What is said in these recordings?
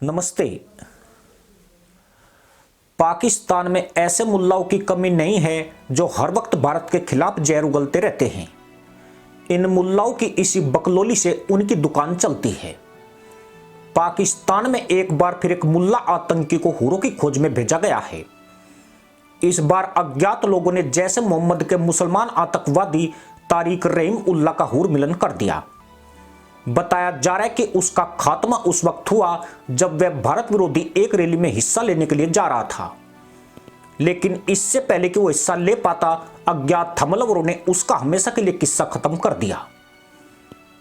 नमस्ते। पाकिस्तान में ऐसे मुल्लाओं की कमी नहीं है जो हर वक्त भारत के खिलाफ जहर उगलते रहते हैं। इन मुल्लाओं की इसी बकलोली से उनकी दुकान चलती है। पाकिस्तान में एक बार फिर एक मुल्ला आतंकी को हुरों की खोज में भेजा गया है। इस बार अज्ञात लोगों ने जैश ए मोहम्मद के मुसलमान आतंकवादी तारिक रहीम उल्लाह का हुर मिलन कर दिया। बताया जा रहा है कि उसका खात्मा उस वक्त हुआ जब वह भारत विरोधी एक रैली में हिस्सा लेने के लिए जा रहा था, लेकिन इससे पहले कि वो हिस्सा ले पाता, अज्ञात हमलावरों ने उसका हमेशा के लिए किस्सा खत्म कर दिया।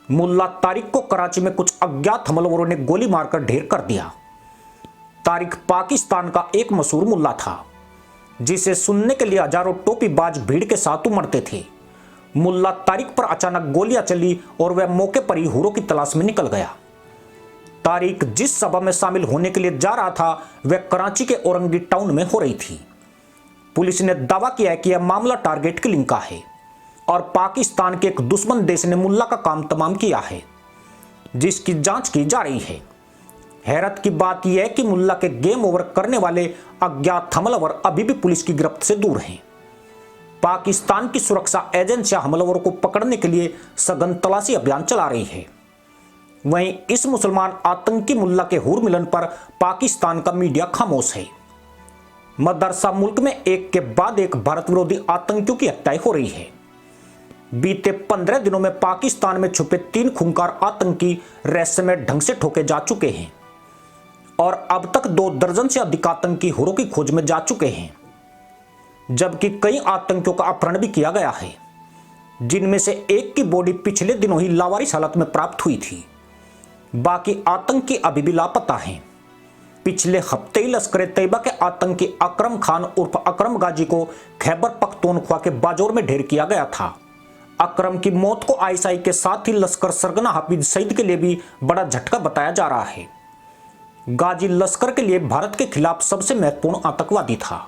मुल्ला तारिक को कराची में कुछ अज्ञात हमलावरों ने गोली मारकर ढेर कर दिया। तारिक पाकिस्तान का एक मशहूर मुल्ला था जिसे सुनने के लिए हजारों टोपीबाज भीड़ के साथ उमड़ते थे। मुल्ला तारिक पर अचानक गोलियां चली और वह मौके पर ही हुरों की तलाश में निकल गया। तारिक जिस सभा में शामिल होने के लिए जा रहा था वह कराची के औरंगी टाउन में हो रही थी। पुलिस ने दावा किया है कि यह मामला टारगेट किलिंग का है और पाकिस्तान के एक दुश्मन देश ने मुल्ला का काम तमाम किया है, जिसकी जांच की जा रही है। हैरत की बात यह है कि मुल्ला के गेम ओवर करने वाले अज्ञात हमलावर अभी भी पुलिस की गिरफ्त से दूर हैं। पाकिस्तान की सुरक्षा एजेंसियां हमलावरों को पकड़ने के लिए सघन तलाशी अभियान चला रही है। वहीं इस मुसलमान आतंकी मुल्ला के हुर मिलन पर पाकिस्तान का मीडिया खामोश है। मदरसा मुल्क में एक के बाद एक भारत विरोधी आतंकियों की हत्याएं हो रही है। बीते 15 दिनों में पाकिस्तान में छुपे 3 खूंखार आतंकी रहस्यमय ढंग से ठोके जा चुके हैं और अब तक 2 दर्जन से अधिक आतंकी हुरों की खोज में जा चुके हैं, जबकि कई आतंकियों का अपहरण भी किया गया है, जिनमें से एक की बॉडी पिछले दिनों ही लावारिस हालत में प्राप्त हुई थी। बाकी आतंकी अभी भी लापता हैं। पिछले हफ्ते ही लश्कर तैयबा के आतंकी अकरम खान उर्फ अकरम गाजी को खैबर पख्तूनख्वा के बाजौर में ढेर किया गया था। अकरम की मौत को आईएसआई के साथ ही लश्कर सरगना हाफिज सईद के लिए भी बड़ा झटका बताया जा रहा है। गाजी लश्कर के लिए भारत के खिलाफ सबसे महत्वपूर्ण आतंकवादी था।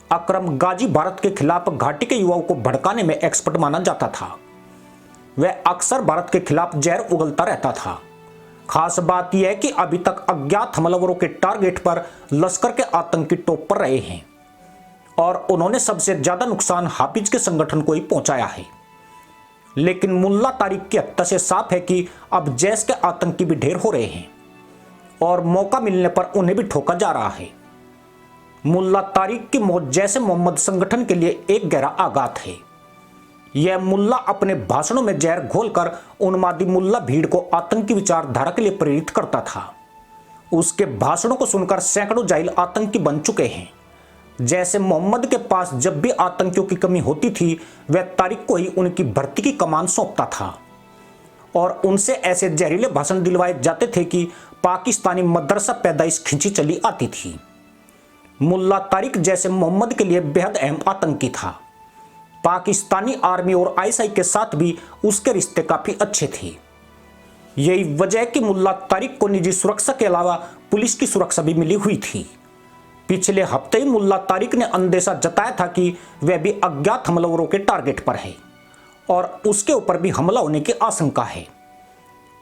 अकरम गाजी भारत के खिलाफ घाटी के युवाओं को भड़काने में एक्सपर्ट माना जाता था। वह अक्सर भारत के खिलाफ जहर उगलता रहता था। खास बात यह है कि अभी तक अज्ञात हमलावरों के टारगेट पर लश्कर के आतंकी टॉप पर रहे हैं और उन्होंने सबसे ज्यादा नुकसान हाफिज के संगठन को ही पहुंचाया है। लेकिन मुल्ला तारिक की हत्या से साफ है कि अब जैश के आतंकी भी ढेर हो रहे हैं और मौका मिलने पर उन्हें भी ठोका जा रहा है। मुल्ला तारिक की मौत जैश ए मोहम्मद संगठन के लिए एक गहरा आघात है। यह मुल्ला अपने भाषणों में जहर घोलकर उन्मादी मुल्ला भीड़ को आतंकी विचारधारा के लिए प्रेरित करता था। उसके भाषणों को सुनकर सैकड़ों जाहिल आतंकी बन चुके हैं। जैश ए मोहम्मद के पास जब भी आतंकियों की कमी होती थी वह तारिक को ही उनकी भर्ती की कमान सौंपता था और उनसे ऐसे जहरीले भाषण दिलवाए जाते थे कि पाकिस्तानी मदरसा पैदाइश खिंची चली आती थी। मुल्ला तारिक जैसे मोहम्मद के लिए बेहद अहम आतंकी था। पाकिस्तानी आर्मी और आईएसआई के साथ भी उसके रिश्ते काफी अच्छे थे। यही वजह है कि मुल्ला तारिक को निजी सुरक्षा के अलावा पुलिस की सुरक्षा भी मिली हुई थी। पिछले हफ्ते ही मुल्ला तारिक ने अंदेशा जताया था कि वह भी अज्ञात हमलावरों के टारगेट पर है और उसके ऊपर भी हमला होने की आशंका है।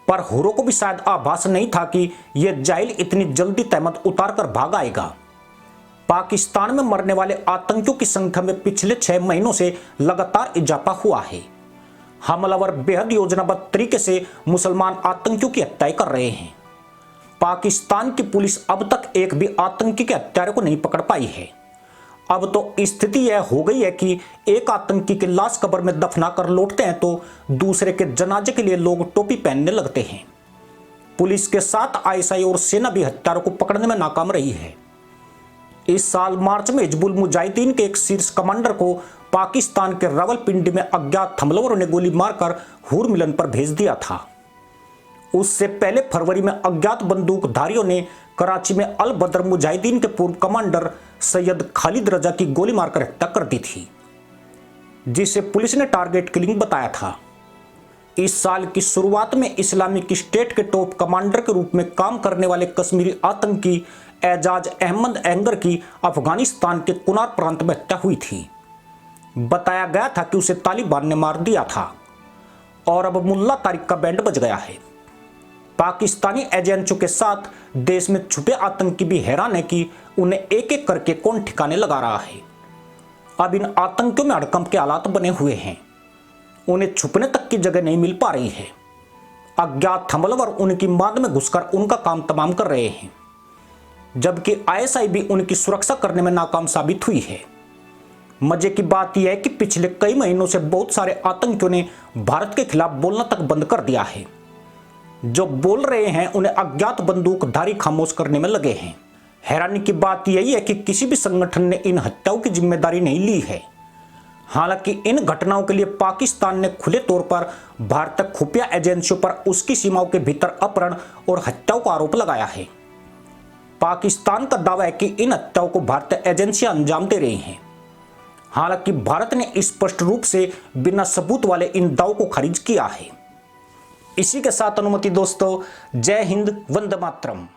पर हुरों को भी शायद आभास नहीं था कि यह जाहिल इतनी जल्दी तहमत उतार कर भाग आएगा। पाकिस्तान में मरने वाले आतंकियों की संख्या में पिछले 6 महीनों से लगातार इजाफा हुआ है। हमलावर बेहद योजनाबद्ध तरीके से मुसलमान आतंकियों की हत्याएं कर रहे हैं। पाकिस्तान की पुलिस अब तक एक भी आतंकी के हत्यारे को नहीं पकड़ पाई है। अब तो स्थिति यह हो गई है कि एक आतंकी की लाश कब्र में दफना कर लौटते हैं तो दूसरे के जनाजे के लिए लोग टोपी पहनने लगते हैं। पुलिस के साथ आईएसआई और सेना भी हत्यारों को पकड़ने में नाकाम रही है। इस साल मार्च में हिजबुल मुजाहिदीन के एक शीर्ष कमांडर को पाकिस्तान के रावलपिंडी में अज्ञात हमलावरों ने गोली मारकर हुर मिलन पर भेज दिया था। उससे पहले फरवरी में अज्ञात बंदूकधारियों ने कराची में अल बदर मुजाहिदीन के पूर्व कमांडर सैयद खालिद रजा की गोली मारकर हत्या कर दी थी, जिसे पुलिस ने टारगेट किलिंग बताया था। इस साल की शुरुआत में इस्लामिक स्टेट के टॉप कमांडर के रूप में काम करने वाले कश्मीरी आतंकी एजाज अहमद एंगर की अफगानिस्तान के कुनार प्रांत में हत्या हुई थी। बताया गया था कि उसे तालिबान ने मार दिया था और अब मुल्ला तारिक का बैंड बज गया है। पाकिस्तानी एजेंसियों के साथ देश में छुपे आतंकी भी हैरान है कि उन्हें एक एक करके कौन ठिकाने लगा रहा है। अब इन आतंकियों में हड़कंप के हालात बने हुए हैं। उन्हें छुपने तक की जगह नहीं मिल पा रही है। अज्ञात हमलावर उनकी मांद में घुसकर उनका काम तमाम कर रहे हैं, जबकि आईएसआई भी उनकी सुरक्षा करने में नाकाम साबित हुई है। मजे की बात यह है कि पिछले कई महीनों से बहुत सारे आतंकियों ने भारत के खिलाफ बोलना तक बंद कर दिया है। जो बोल रहे हैं उन्हें अज्ञात बंदूकधारी खामोश करने में लगे हैं। हैरानी की बात यही है कि किसी भी संगठन ने इन हत्याओं की जिम्मेदारी नहीं ली है। हालांकि इन घटनाओं के लिए पाकिस्तान ने खुले तौर पर भारतीय खुफिया एजेंसियों पर उसकी सीमाओं के भीतर अपहरण और हत्याओं का आरोप लगाया है। पाकिस्तान का दावा है कि इन हत्याओं को भारतीय एजेंसियां अंजाम दे रही हैं। हालांकि भारत ने स्पष्ट रूप से बिना सबूत वाले इन दावों को खारिज किया है। इसी के साथ अनुमति दोस्तों, जय हिंद, वंदे मातरम।